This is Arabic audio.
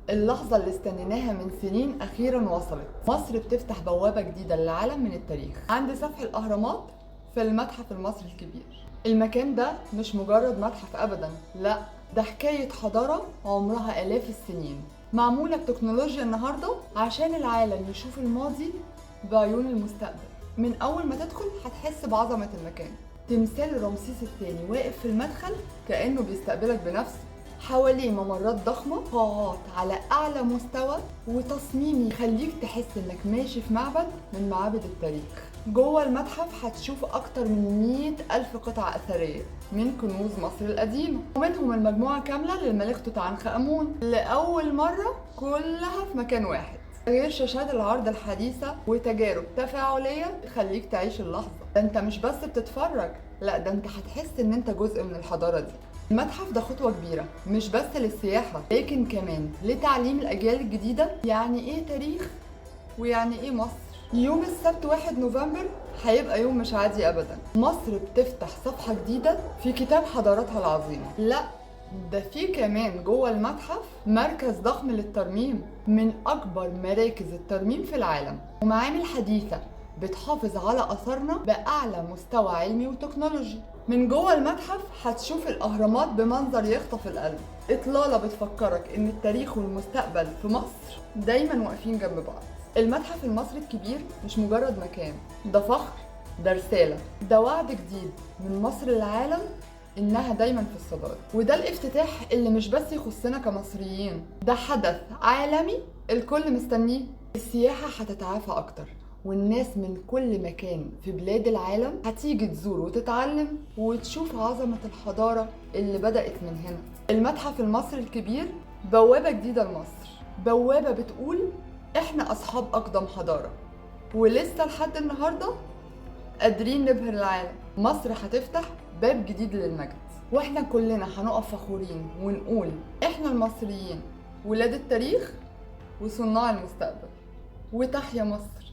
اللحظة اللي استنيناها من سنين أخيرا وصلت. مصر بتفتح بوابة جديدة للعالم من التاريخ عند سفح الأهرامات في المتحف المصري الكبير. المكان ده مش مجرد متحف أبدا، لا، ده حكاية حضارة عمرها آلاف السنين، معمولة بتكنولوجيا النهاردة عشان العالم يشوف الماضي بعيون المستقبل. من أول ما تدخل هتحس بعظمة المكان. تمثال رمسيس الثاني واقف في المدخل كأنه بيستقبلك بنفسه، حواليه ممرات ضخمة، قاعات على أعلى مستوى، وتصميم يخليك تحس إنك ماشي في معبد من معابد التاريخ. جوه المتحف هتشوف أكتر من 100,000 قطعة أثرية من كنوز مصر القديمة، ومنهم المجموعة كاملة للملك توت عنخ آمون لأول مرة كلها في مكان واحد، غير شاشات العرض الحديثة وتجارب تفاعلية تخليك تعيش اللحظة. ده انت مش بس بتتفرج، لا، ده انت هتحس ان انت جزء من الحضارة دي. المتحف ده خطوة كبيرة مش بس للسياحة، لكن كمان لتعليم الأجيال الجديدة يعني إيه تاريخ ويعني إيه مصر. يوم السبت 1 نوفمبر هيبقى يوم مش عادي أبدا. مصر بتفتح صفحة جديدة في كتاب حضارتها العظيمة. لا، ده في كمان جوه المتحف مركز ضخم للترميم، من أكبر مراكز الترميم في العالم، ومعامل حديثة بتحافظ على أثرنا بأعلى مستوى علمي وتكنولوجي. من جوه المتحف هتشوف الأهرامات بمنظر يخطف القلب، إطلالة بتفكرك إن التاريخ والمستقبل في مصر دايما واقفين جنب بعض. المتحف المصري الكبير مش مجرد مكان، ده فخر، ده رسالة، ده وعد جديد من مصر للعالم إنها دايما في الصدارة. وده الافتتاح اللي مش بس يخصنا كمصريين، ده حدث عالمي الكل مستنيه. السياحة هتتعافى أكتر، والناس من كل مكان في بلاد العالم هتيجي تزور وتتعلم وتشوف عظمة الحضارة اللي بدأت من هنا. المتحف المصري الكبير بوابة جديدة لمصر، بوابة بتقول إحنا أصحاب أقدم حضارة، ولسه لحد النهاردة قادرين نبهر العالم. مصر هتفتح باب جديد للمجد، واحنا كلنا هنقف فخورين ونقول احنا المصريين ولاد التاريخ وصناع المستقبل. وتحيا مصر.